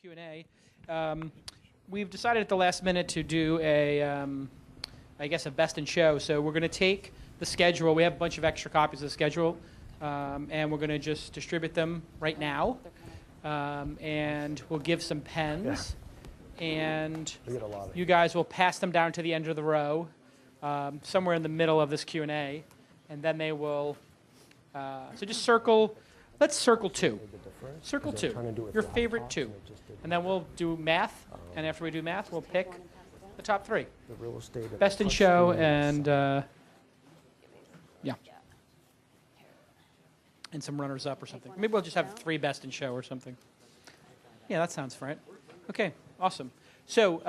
Q&A. We've decided at the last minute to do a, I guess, a best in show. So we're going to take the schedule. We have a bunch of extra copies of the schedule, and we're going to just distribute them right now. And we'll give some pens, and you guys will pass them down to the end of the row, somewhere in the middle of this Q&A, and then they will. So just circle. Let's circle two. Circle two. Your favorite two. And then we'll do math. And after we do math, we'll pick the top three. Best in show and, yeah. And some runners up or something. Maybe we'll just have three best in show or something. Yeah, that sounds right. Okay, awesome. So,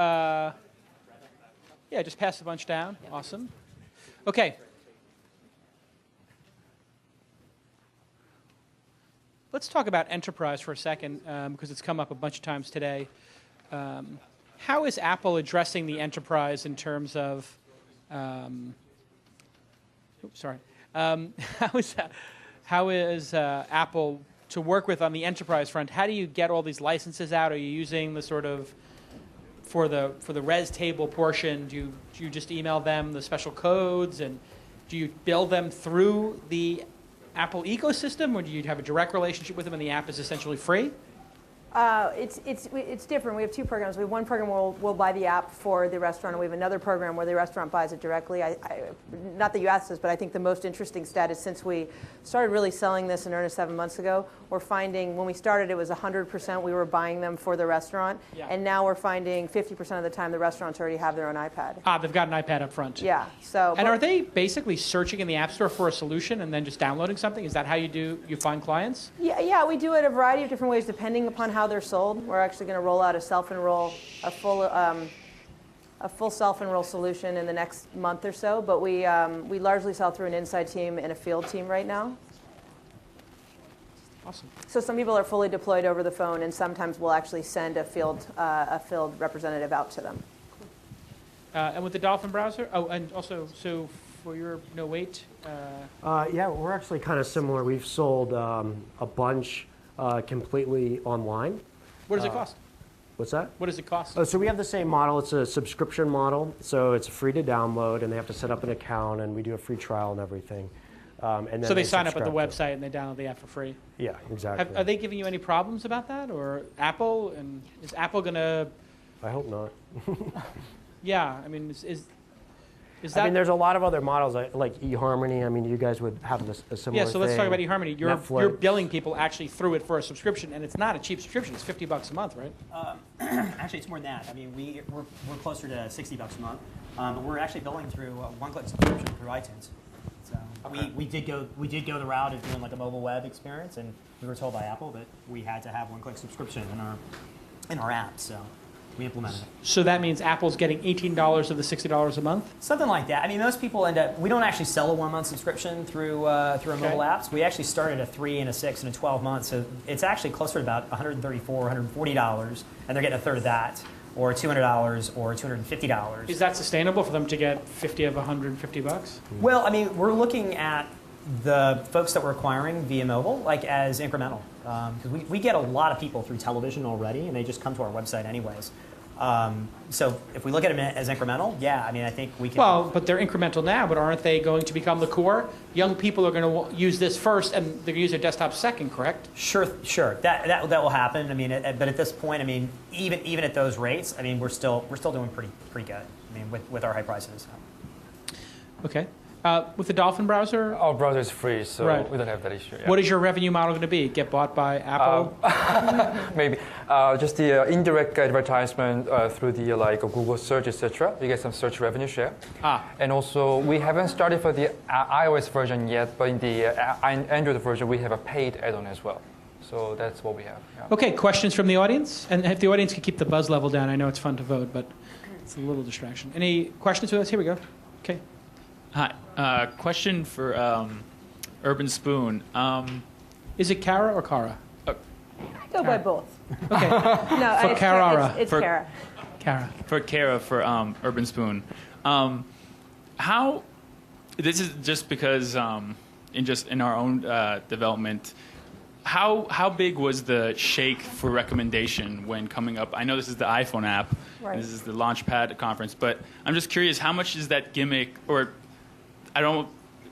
yeah, just pass a bunch down. Awesome. Okay. Let's talk about enterprise for a second, because it's come up a bunch of times today. How is Apple addressing the enterprise in terms of, how is Apple to work with on the enterprise front? How do you get all these licenses out? Are you using the sort of, for the res table portion, do you just email them the special codes, and do you build them through the Apple ecosystem, or do you have a direct relationship with them and the app is essentially free? It's different. We have two programs. We have one program where we'll buy the app for the restaurant, and we have another program where the restaurant buys it directly. Not that you asked this, but I think the most interesting stat is since we started really selling this in earnest 7 months ago, we're finding when we started it was 100% we were buying them for the restaurant, and now we're finding 50% of the time the restaurants already have their own iPad. They've got an iPad up front. Yeah. So. And are they basically searching in the App Store for a solution and then just downloading something? Is that how you find clients? Yeah, we do it a variety of different ways depending upon how they're sold. We're actually going to roll out a self-enroll, a full self-enroll solution in the next month or so. But we largely sell through an inside team and a field team right now. Awesome. So some people are fully deployed over the phone, and sometimes we'll actually send a field representative out to them. And with the Dolphin browser, and also so for your no wait. Yeah, we're actually kind of similar. We've sold a bunch completely online. What does it cost? What's that? What does it cost? So we have the same model. It's a subscription model. So it's free to download, and they have to set up an account, and we do a free trial and everything. And then so they sign up at the website, and they download the app for free? Yeah, exactly. Are they giving you any problems about that? Or Apple? And is Apple going to... I hope not. Yeah, I mean, is that... I mean, there's a lot of other models, like EHarmony. I mean, you guys would have a similar thing. Yeah, so let's talk about EHarmony. You're billing people actually through it for a subscription, and it's not a cheap subscription. It's $50 a month, right? Actually, it's more than that. I mean, we're closer to $60 a month, but we're actually billing through one-click subscription through iTunes. So okay. we did go the route of doing like a mobile web experience, and we were told by Apple that we had to have one-click subscription in our app. So we implemented it. So that means Apple's getting $18 of the $60 a month? Something like that. I mean, most people end up, we don't actually sell a 1-month subscription through our mobile apps. We actually started a 3 and a 6 and a 12 months. So it's actually closer to about $134, $140, and they're getting a third of that, or $200 or $250. Is that sustainable for them to get 50 of $150? Well, I mean, we're looking at the folks that we're acquiring via mobile, like as incremental. Because we get a lot of people through television already, and they just come to our website anyways. So if we look at them as incremental, yeah, I mean, I think we can... Well, but they're incremental now, but aren't they going to become the core? Young people are going to use this first, and they're going to use their desktop second, correct? Sure. That will happen. I mean, but at this point, I mean, even at those rates, I mean, we're still doing pretty good. I mean, with our high prices. Okay. With the Dolphin browser? Our browser is free, so right. We don't have that issue. Yeah. What is your revenue model going to be? Get bought by Apple? Maybe. Just the indirect advertisement through the Google search, etc. You get some search revenue share. And also, we haven't started for the iOS version yet, but in the Android version, we have a paid add-on as well. So that's what we have. Yeah. Okay, questions from the audience? And if the audience could keep the buzz level down, I know it's fun to vote, but it's a little distraction. Any questions with us? Here we go. Okay. Hi. Question for Urban Spoon. Is it Kara or Kara? Go by both. Okay. No, for Kara. It's Kara. Kara. For Kara for Urban Spoon. How? This is just because in our own development, how big was the shake for recommendation when coming up? I know this is the iPhone app, Right. and this is the Launchpad conference, but I'm just curious, how much is that gimmick, or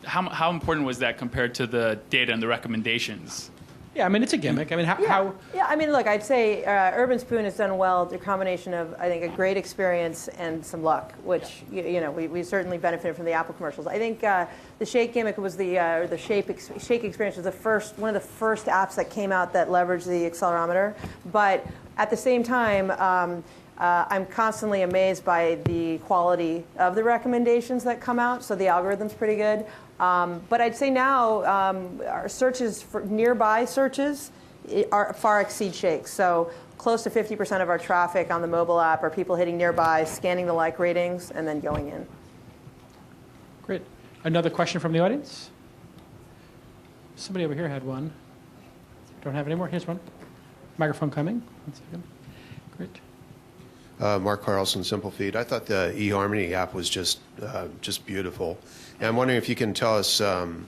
how important was that compared to the data and the recommendations? Yeah, I mean, it's a gimmick. I mean, how Yeah, I mean, look, I'd say Urban Spoon has done well. The combination of, I think, a great experience and some luck, which we certainly benefited from the Apple commercials. I think the Shake gimmick was the Shake experience was one of the first apps that came out that leveraged the accelerometer. But at the same time, I'm constantly amazed by the quality of the recommendations that come out. So the algorithm's pretty good. But I'd say now our searches for nearby searches far exceed Shakes. So close to 50% of our traffic on the mobile app are people hitting nearby, scanning the like ratings, and then going in. Great. Another question from the audience? Somebody over here had one. Don't have any more? Here's one. Microphone coming. 1 second. Great. Mark Carlson, Simple Feed. I thought the eHarmony app was just beautiful. And I'm wondering if you can tell us kind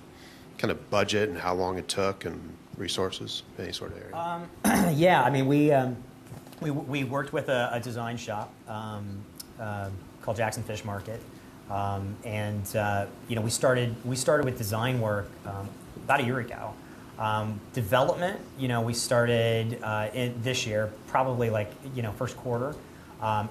of budget and how long it took and resources, any sort of area. Yeah, I mean, we worked with a design shop called Jackson Fish Market, and we started with design work about a year ago. Development, we started this year, probably first quarter.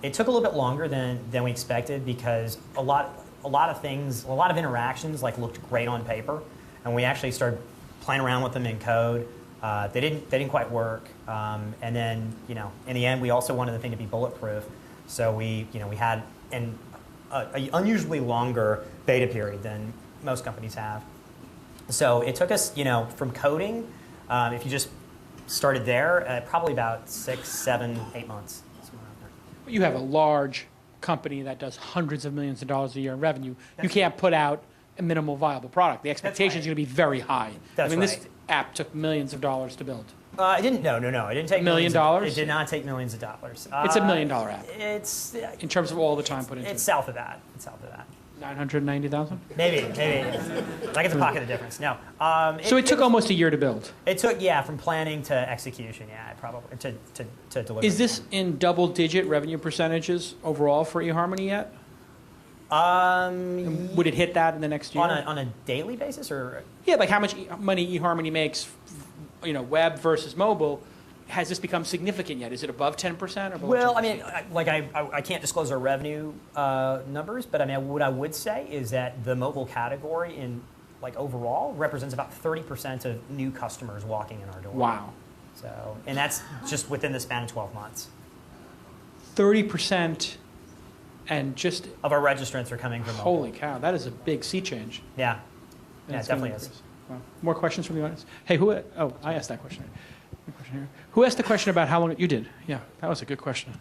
It took a little bit longer than we expected because a lot of things, a lot of interactions looked great on paper, and we actually started playing around with them in code. They didn't quite work, and then in the end we also wanted the thing to be bulletproof, so we had an unusually longer beta period than most companies have. So it took us from coding, if you just started there, probably about 6, 7, 8 months. You have a large company that does hundreds of millions of dollars a year in revenue. You can't put out a minimal viable product. The expectation is going to be very high. That's this right. app took millions of dollars to build. It didn't. No. It didn't take $1 million? It did not take millions of dollars. It's $1 million app. It's In terms of all the time put into it's it. south of that. It's south of that. 990,000? Maybe. I get to pocket the difference. No. So it took almost a year to build. It took from planning to execution. Yeah, probably to deliver. Is this in double-digit revenue percentages overall for eHarmony yet? Would it hit that in the next year? on a daily basis or? Yeah, like how much money eHarmony makes, web versus mobile. Has this become significant yet? Is it above 10% or below 10%? Well, I mean, I can't disclose our revenue numbers, but I mean, what I would say is that the mobile category in overall represents about 30% of new customers walking in our door. Wow. So, and that's just within the span of 12 months. 30% and just... Of our registrants are coming from mobile. Holy cow, that is a big sea change. Yeah. Yeah, it It's gonna definitely is. increase. Wow. More questions from the audience? Hey, I asked that question. Good question here. Who asked the question about how long you did? Yeah, that was a good question.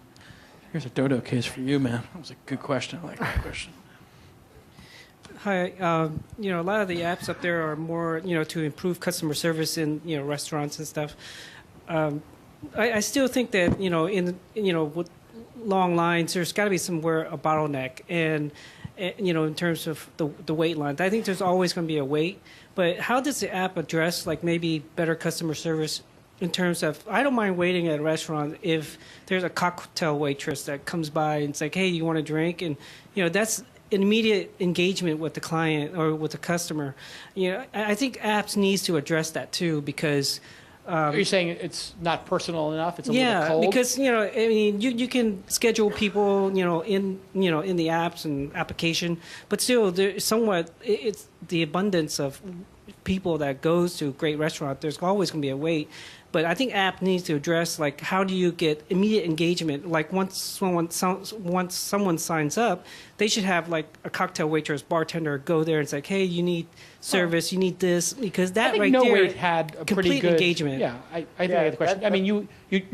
Here's a dodo case for you, man. That was a good question. I like that question. Hi, a lot of the apps up there are more, to improve customer service in, restaurants and stuff. I still think that, with long lines, there's got to be somewhere a bottleneck, and in terms of the wait lines. I think there's always going to be a wait, but how does the app address maybe better customer service in terms of, I don't mind waiting at a restaurant if there's a cocktail waitress that comes by and it's like, hey, you want a drink? And, that's immediate engagement with the client or with the customer. I think apps needs to address that too, because Are you saying it's not personal enough? It's a little cold? because I mean, you can schedule people, in the apps and application, but still, there's somewhat it's the abundance of people that goes to a great restaurant. There's always going to be a wait, but I think app needs to address how do you get immediate engagement? Once someone signs up, they should have a cocktail waitress, bartender go there and say, hey, you need service, you need this, because that I think right No there, Wait had a pretty complete good engagement. Yeah, I think I get the question. I mean, you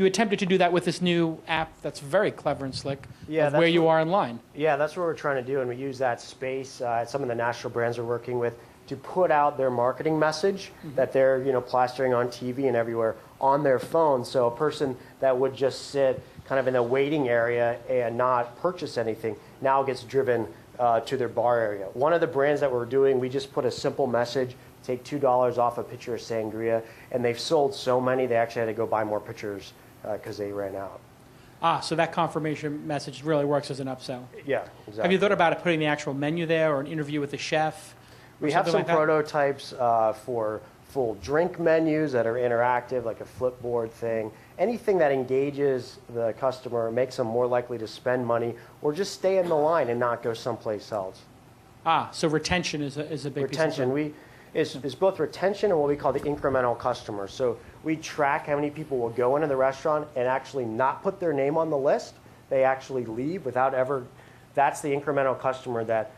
attempted to do that with this new app that's very clever and slick. Yeah, of that's where you what- are in line. Yeah, that's what we're trying to do, and we use that space. Some of the national brands we're working with to put out their marketing message that they're plastering on TV and everywhere on their phone. So a person that would just sit kind of in a waiting area and not purchase anything now gets driven to their bar area. One of the brands that we're doing, we just put a simple message take $2 off a pitcher of sangria, and they've sold so many they actually had to go buy more pitchers because they ran out. So that confirmation message really works as an upsell. Yeah, exactly. Have you thought about putting the actual menu there or an interview with the chef? We have some like that? prototypes for full drink menus that are interactive, like a flipboard thing. Anything that engages the customer, makes them more likely to spend money or just stay in the line and not go someplace else. So retention is a big Retention. piece of It's both retention and what we call the incremental customer. So we track how many people will go into the restaurant and actually not put their name on the list. They actually leave without ever. That's the incremental customer that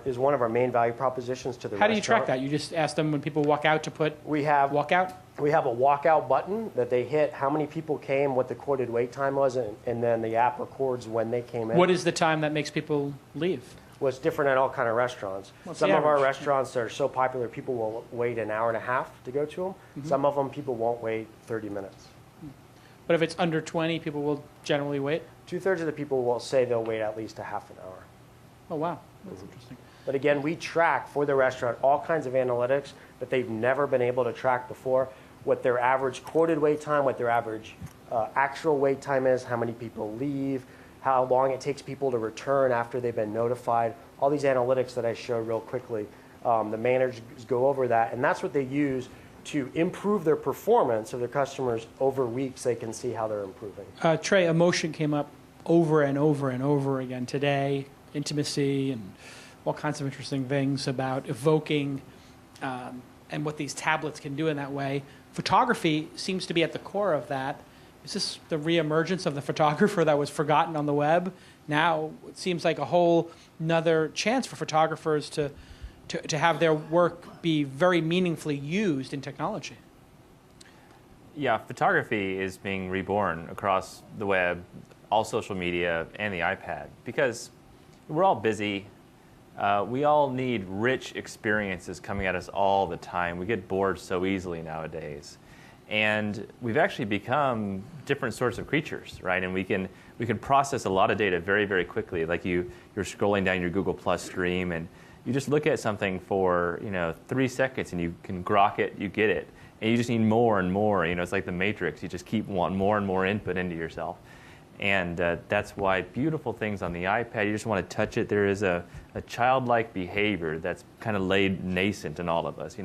is one of our main value propositions to the How restaurant. do you track that? You just ask them when people walk out to put walk out? We have a walkout button that they hit, how many people came, what the quoted wait time was, and then the app records when they came in. What is the time that makes people leave? Well, it's different at all kind of restaurants. What's Some the of our average? restaurants that are so popular, people will wait an hour and a half to go to them. Mm-hmm. Some of them, people won't wait 30 minutes. But if it's under 20, people will generally wait? 2/3 of the people will say they'll wait at least a half an hour. Oh, wow. That's interesting. But again, we track for the restaurant all kinds of analytics that they've never been able to track before, what their average quoted wait time, what their average actual wait time is, how many people leave, how long it takes people to return after they've been notified, all these analytics that I showed real quickly. The managers go over that, and that's what they use to improve their performance of their customers over weeks. They can see how they're improving. Trey, emotion came up over and over and over again today, intimacy and all kinds of interesting things about evoking and what these tablets can do in that way. Photography seems to be at the core of that. Is this the reemergence of the photographer that was forgotten on the web? Now it seems like a whole nother chance for photographers to have their work be very meaningfully used in technology. Yeah, photography is being reborn across the web, all social media, and the iPad because we're all busy. We all need rich experiences coming at us all the time. We get bored so easily nowadays. And we've actually become different sorts of creatures, right? And we can process a lot of data very, very quickly. Like you're scrolling down your Google Plus stream and you just look at something for 3 seconds and you can grok it, you get it. And you just need more and more. It's like the Matrix. You just keep wanting more and more input into yourself. And that's why beautiful things on the iPad, you just want to touch it. There is a childlike behavior that's kind of laid nascent in all of us.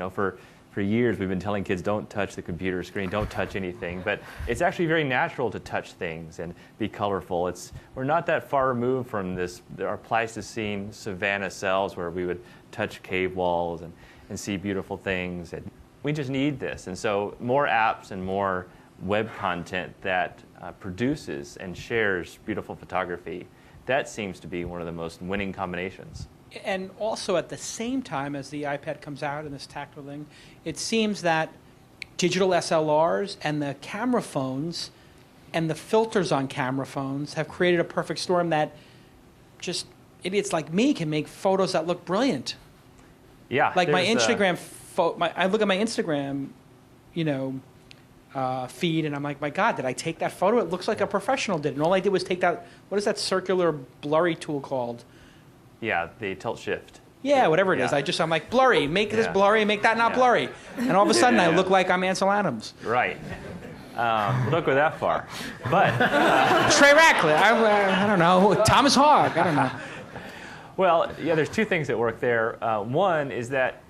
For years, we've been telling kids, don't touch the computer screen, don't touch anything. But it's actually very natural to touch things and be colorful. We're not that far removed from our Pleistocene savanna selves where we would touch cave walls and see beautiful things. And we just need this. And so more apps and more web content that produces and shares beautiful photography, that seems to be one of the most winning combinations. And also at the same time as the iPad comes out and this tactile thing, it seems that digital SLRs and the camera phones and the filters on camera phones have created a perfect storm that just idiots like me can make photos that look brilliant. Yeah. Like my Instagram, I look at my Instagram, feed, and I'm like, my God, did I take that photo? It looks like a professional did. And all I did was take that, what is that circular blurry tool called? Yeah, the tilt shift. Yeah, whatever it is. Yeah. I'm like, blurry, make this Yeah. blurry, make that not Yeah. blurry. And all of a sudden I Yeah. look like I'm Ansel Adams. Right. Don't go that far. But, Trey Ratcliffe, I don't know, Thomas Hogg, I don't know. well, yeah, there's two things that work there. One is that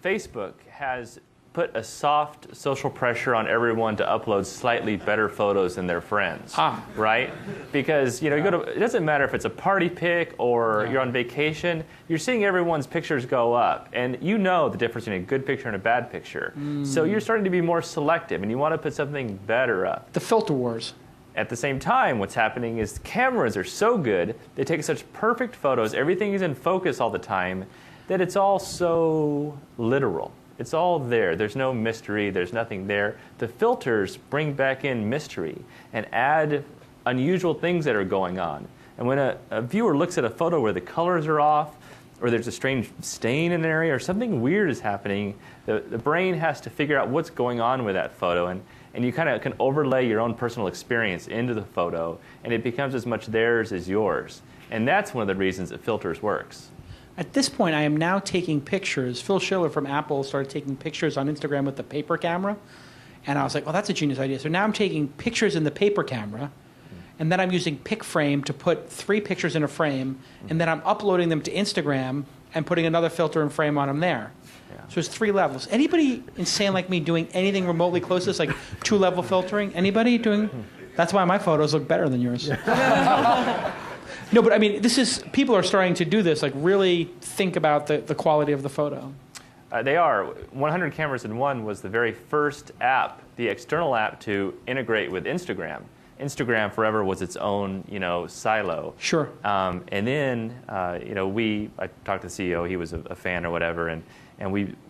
Facebook has put a soft social pressure on everyone to upload slightly better photos than their friends, right? Because you go to, it doesn't matter if it's a party pic or you're on vacation, you're seeing everyone's pictures go up, and you know the difference between a good picture and a bad picture. So you're starting to be more selective, and you want to put something better up. The filter wars. At the same time, what's happening is cameras are so good, they take such perfect photos, everything is in focus all the time, that it's all so literal. It's all there. There's no mystery. There's nothing there. The filters bring back in mystery and add unusual things that are going on. And when a viewer looks at a photo where the colors are off, or there's a strange stain in an area, or something weird is happening, the brain has to figure out what's going on with that photo. And you kind of can overlay your own personal experience into the photo, and it becomes as much theirs as yours. And that's one of the reasons that filters works. At this point, I am now taking pictures. Phil Schiller from Apple started taking pictures on Instagram with the paper camera. And I was like, well, that's a genius idea. So now I'm taking pictures in the paper camera, and then I'm using PicFrame to put 3 pictures in a frame, and then I'm uploading them to Instagram and putting another filter and frame on them there. Yeah. So it's 3 levels. Anybody insane like me doing anything remotely close to this, like 2-level filtering? Anybody doing? That's why my photos look better than yours. No, but I mean, people are starting to do this, like really think about the quality of the photo. They are. 100 Cameras in One was the very first app, the external app, to integrate with Instagram. Instagram forever was its own, silo. Sure. And then, I talked to the CEO. He was a fan or whatever, and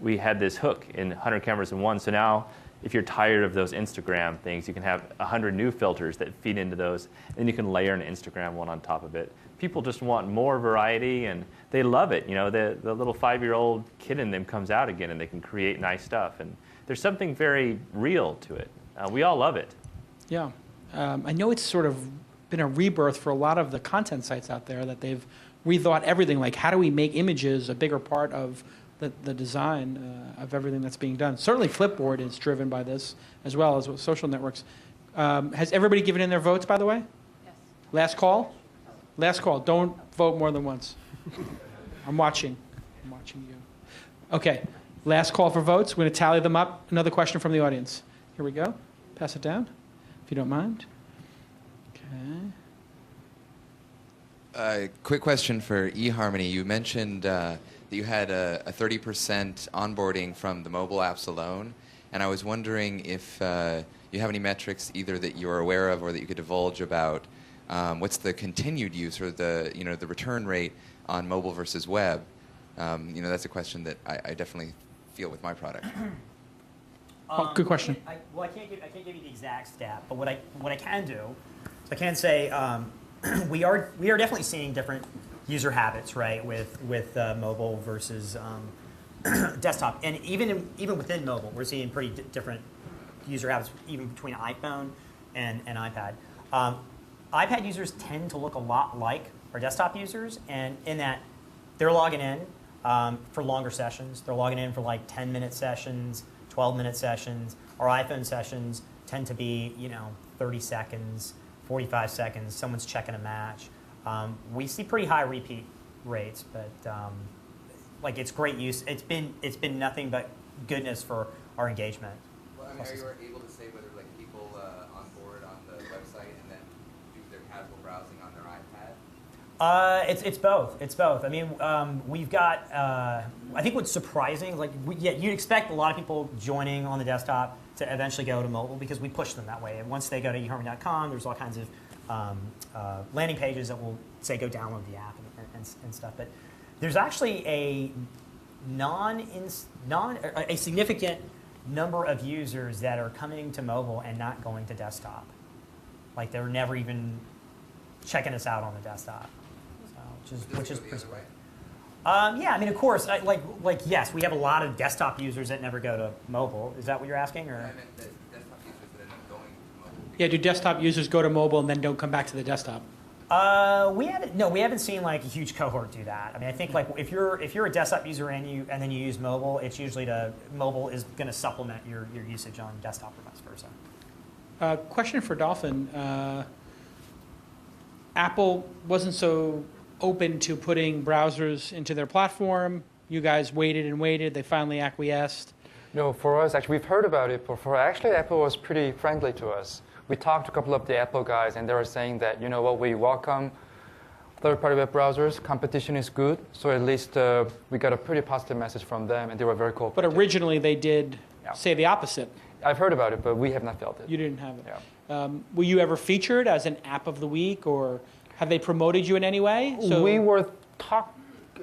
we had this hook in 100 Cameras in One. So now, if you're tired of those Instagram things, you can have 100 new filters that feed into those, and you can layer an Instagram one on top of it. People just want more variety, and they love it. The little 5-year-old kid in them comes out again, and they can create nice stuff. And there's something very real to it. We all love it. Yeah. I know it's sort of been a rebirth for a lot of the content sites out there that they've rethought everything. Like, how do we make images a bigger part of the design of everything that's being done? Certainly Flipboard is driven by this, as well as with social networks. Has everybody given in their votes, by the way? Yes. Last call? Last call. Don't vote more than once. I'm watching. I'm watching you. Okay. Last call for votes. We're going to tally them up. Another question from the audience. Here we go. Pass it down, if you don't mind. Okay. Quick question for eHarmony. You mentioned that you had a 30% onboarding from the mobile apps alone, and I was wondering if you have any metrics either that you're aware of or that you could divulge about what's the continued use or the return rate on mobile versus web. That's a question that I definitely feel with my product. Good question. I can't give you the exact stat, but what I can do, so I can say we are definitely seeing different user habits, right, with mobile versus desktop, and even within mobile, we're seeing pretty different user habits, even between iPhone and iPad. iPad users tend to look a lot like our desktop users, and in that they're logging in for longer sessions. They're logging in for like 10-minute sessions, 12-minute sessions. Our iPhone sessions tend to be 30 seconds, 45 seconds. Someone's checking a match. We see pretty high repeat rates, but it's great use. It's been nothing but goodness for our engagement. Well, I mean, are you able to say whether people on board on the website and then do their casual browsing on their iPad? It's both. It's both. I mean, we've got. I think what's surprising, you'd expect a lot of people joining on the desktop to eventually go to mobile because we push them that way. And once they go to eHarmony.com, there's all kinds of landing pages that will say go download the app and stuff. But there's actually a significant number of users that are coming to mobile and not going to desktop. Like they're never even checking us out on the desktop, which is pretty great. Yeah, I mean, of course, yes, we have a lot of desktop users that never go to mobile. Is that what you're asking, or? I meant the desktop users that end up going to mobile. Yeah, do desktop users go to mobile and then don't come back to the desktop? We haven't seen a huge cohort do that. I mean, I think if you're a desktop user and then you use mobile, it's usually mobile is going to supplement your usage on desktop or vice versa. Question for Dolphin. Apple wasn't so open to putting browsers into their platform. You guys waited and waited. They finally acquiesced. No, for us, actually, we've heard about it before. Actually, Apple was pretty friendly to us. We talked to a couple of the Apple guys, and they were saying that, we welcome third-party web browsers. Competition is good. So at least we got a pretty positive message from them, and they were very cooperative. But originally, they did say the opposite. I've heard about it, but we have not felt it. You didn't have it. Yeah. Were you ever featured as an app of the week, or have they promoted you in any way? So we were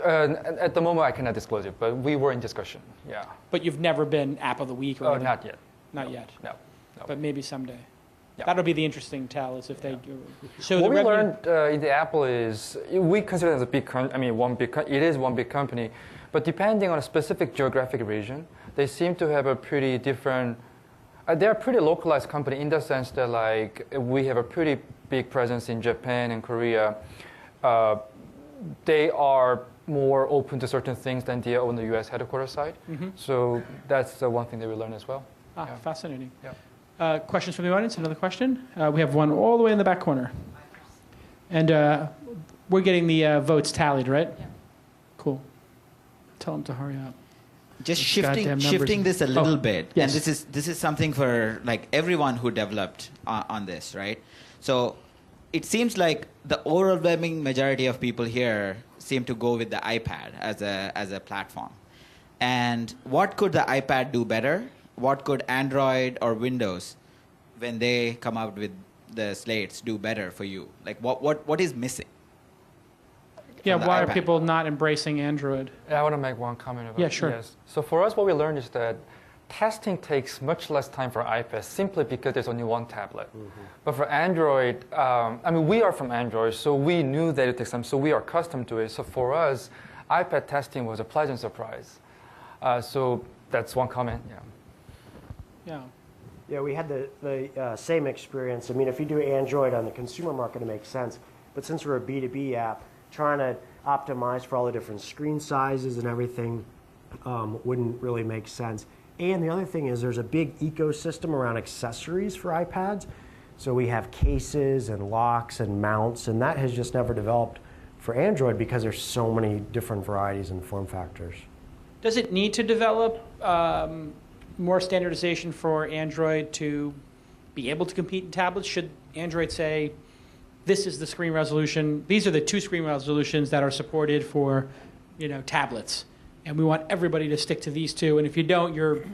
at the moment, I cannot disclose it, but we were in discussion. Yeah. But you've never been app of the week, or anything? Not yet. Not yet. No. But maybe someday. Yeah. That'll be the interesting tell, is if they do. So what we learned in the Apple is we consider it as a big it is one big company, but depending on a specific geographic region, they seem to have a pretty different. They're a pretty localized company in the sense that we have a pretty big presence in Japan and Korea. They are more open to certain things than they are on the U.S. headquarters side. So that's the one thing that we learned as well. Fascinating. Yeah. Questions from the audience? Another question? We have one all the way in the back corner. And we're getting the votes tallied, right? Yeah. Cool. Tell them to hurry up. Just Those goddamn shifting numbers. this a little bit, yes. and this is something for like everyone who developed on this, right? So it seems like the overwhelming majority of people here seem to go with the iPad as a platform. And what could the iPad do better? What could Android or Windows, when they come out with the slates, do better for you? Like what is missing? Yeah, from the why are iPad? people not embracing Android? I want to make one comment about Yeah, sure. Yes. So for us, what we learned is that testing takes much less time for iPad simply because there's only one tablet. But for Android, we are from Android, so we knew that it takes time, so we are accustomed to it. So for us, iPad testing was a pleasant surprise. So that's one comment. Yeah. Yeah, we had the same experience. I mean, if you do Android on the consumer market, it makes sense. But since we're a B2B app, trying to optimize for all the different screen sizes and everything wouldn't really make sense. And the other thing is there's a big ecosystem around accessories for iPads. So we have cases and locks and mounts, and that has just never developed for Android because there's so many different varieties and form factors. Does it need to develop more standardization for Android to be able to compete in tablets? Should Android say, this is the screen resolution, these are the 2 screen resolutions that are supported for, tablets, and we want everybody to stick to these 2, and if you don't, you're,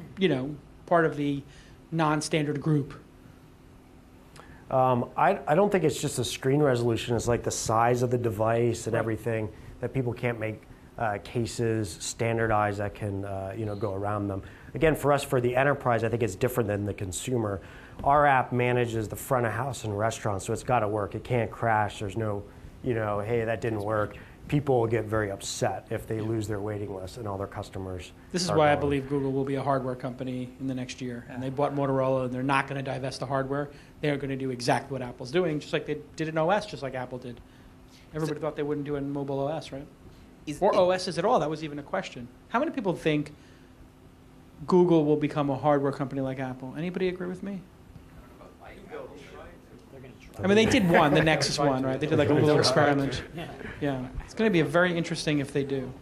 part of the non-standard group? I don't think it's just the screen resolution. It's like the size of the device and everything that people can't make cases standardized that can go around them. Again, for us, for the enterprise, I think it's different than the consumer. Our app manages the front of house in restaurants, so it's got to work. It can't crash. There's no, hey, that didn't work. People will get very upset if they lose their waiting list and all their customers. This is why I believe Google will be a hardware company in the next year. And they bought Motorola, and they're not going to divest the hardware. They're going to do exactly what Apple's doing, just like they did in OS, just like Apple did. Everybody thought they wouldn't do it in mobile OS, right? Or OSs at all. That was even a question. How many people think Google will become a hardware company like Apple? Anybody agree with me? I mean, they did one, the Nexus one, right? They did like a little experiment. Yeah. It's going to be very interesting if they do.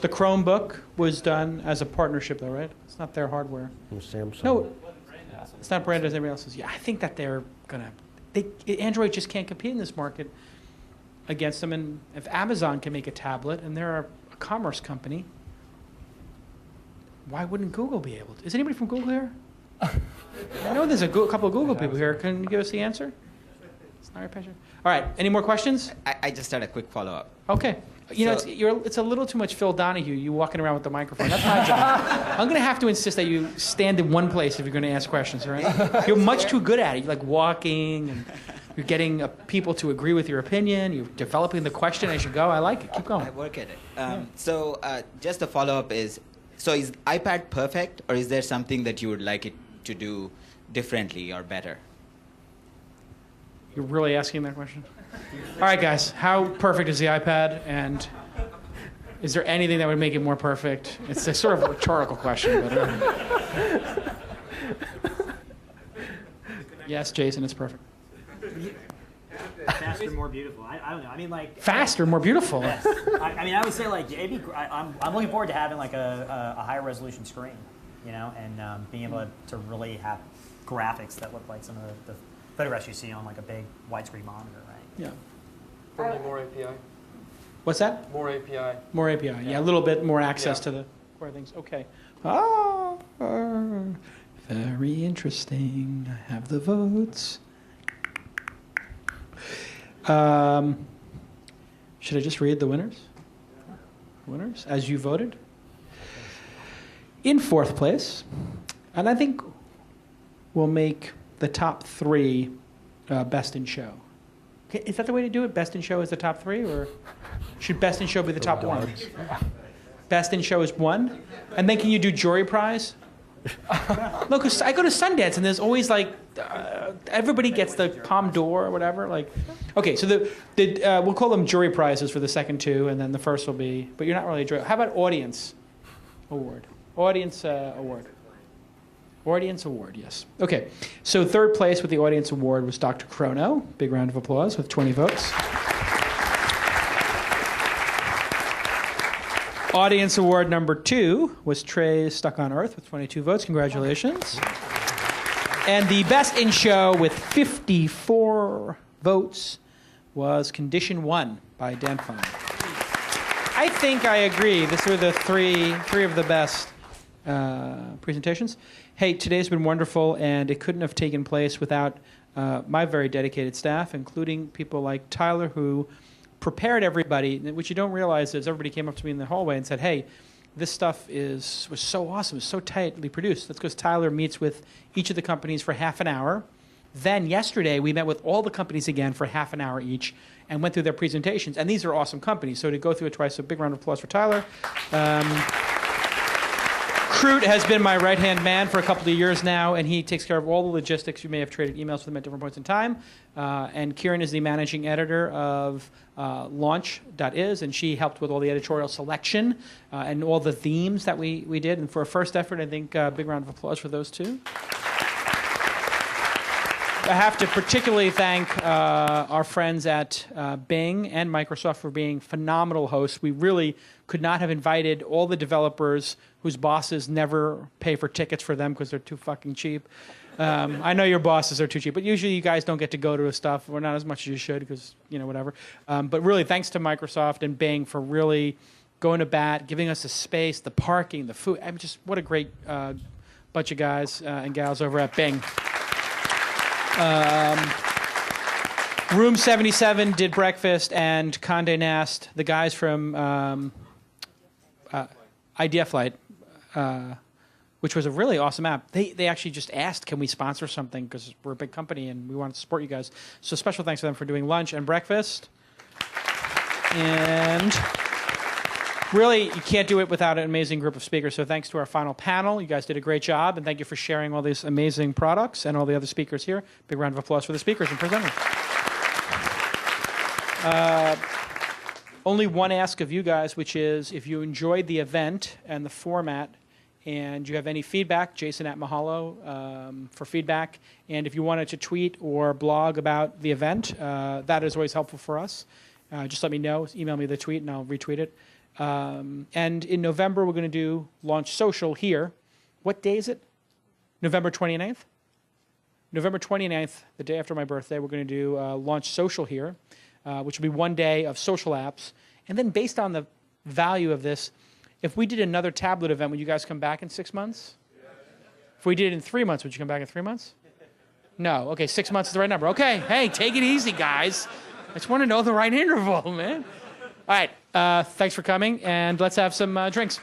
The Chromebook was done as a partnership, though, right? It's not their hardware. Samsung. No, it's not branded as everybody else's. Yeah, I think that they're going to... Android just can't compete in this market against them. And if Amazon can make a tablet, and they're a commerce company, why wouldn't Google be able to? Is anybody from Google here? I know there's a couple of Google people here. Can you give us the answer? It's not your passion. All right. Any more questions? I just had a quick follow-up. Okay. It's a little too much Phil Donahue, you walking around with the microphone. That's my job. I'm going to have to insist that you stand in one place if you're going to ask questions, all right? You're much too good at it. You're like walking, and you're getting people to agree with your opinion. You're developing the question as you go. I like it. Keep going. I work at it. So just a follow-up is, so is iPad perfect, or is there something that you would like it to do differently or better? You're really asking that question? All right, guys. How perfect is the iPad, and is there anything that would make it more perfect? It's a sort of rhetorical question. But, yes, Jason, it's perfect. Faster, more beautiful. I don't know. I mean, like faster, more beautiful. Yes. I would say like I'm looking forward to having like a higher resolution screen, and being able to really have graphics that look like some of the photographs you see on like a big widescreen monitor, right? Yeah. Probably more API. What's that? More API. More API. Yeah, a little bit more access to the core things. Okay. Very interesting. I have the votes. Should I just read the winners? Winners, as you voted. In 4th place, and I think we'll make the top 3 best in show. Okay, is that the way to do it? Best in show is the top 3, or should best in show be the top 1? Best in show is 1, and then can you do jury prize? No, because I go to Sundance and there's always like everybody gets the Palme d'Or or whatever. Like, okay, so we'll call them jury prizes for the second two, and then the first will be. But you're not really a jury. How about audience award? Audience award. Audience award, yes. Okay, so third place with the audience award was Dr. Chrono. Big round of applause with 20 votes. Audience award number 2 was Trey Stuck on Earth with 22 votes. Congratulations. And the best in show with 54 votes was Condition 1 by Dan Fine. I think I agree. These were the three of the best presentations. Hey, today's been wonderful, and it couldn't have taken place without my very dedicated staff, including people like Tyler, who prepared everybody. What you don't realize is everybody came up to me in the hallway and said, hey, this stuff was so awesome, it's so tightly produced. That's because Tyler meets with each of the companies for half an hour. Then yesterday, we met with all the companies again for half an hour each and went through their presentations. And these are awesome companies. So to go through it twice, so big round of applause for Tyler. Crute has been my right-hand man for a couple of years now, and he takes care of all the logistics. You may have traded emails with him at different points in time. And Kieran is the managing editor of Launch.is, and she helped with all the editorial selection and all the themes that we did. And for a first effort, I think big round of applause for those two. I have to particularly thank our friends at Bing and Microsoft for being phenomenal hosts. We really could not have invited all the developers whose bosses never pay for tickets for them because they're too fucking cheap. I know your bosses are too cheap, but usually you guys don't get to go to stuff, or not as much as you should because, whatever. But really, thanks to Microsoft and Bing for really going to bat, giving us the space, the parking, the food. I mean, just what a great bunch of guys and gals over at Bing. Room 77 did breakfast, and Condé Nast, the guys from Idea Flight, which was a really awesome app. They actually just asked, can we sponsor something, because we're a big company and we want to support you guys. So special thanks to them for doing lunch and breakfast. And really, you can't do it without an amazing group of speakers. So thanks to our final panel. You guys did a great job, and thank you for sharing all these amazing products and all the other speakers here. Big round of applause for the speakers and presenters. Only one ask of you guys, which is if you enjoyed the event and the format and you have any feedback, Jason at Mahalo for feedback. And if you wanted to tweet or blog about the event, that is always helpful for us. Just let me know. Email me the tweet and I'll retweet it. And in November, we're going to do Launch Social here. What day is it? November 29th? November 29th, the day after my birthday, we're going to do Launch Social here, which will be one day of social apps. And then based on the value of this, if we did another tablet event, would you guys come back in 6 months? If we did it in 3 months, would you come back in 3 months? No. Okay, 6 months is the right number. Okay, hey, take it easy, guys. I just want to know the right interval, man. All right, thanks for coming, and let's have some drinks.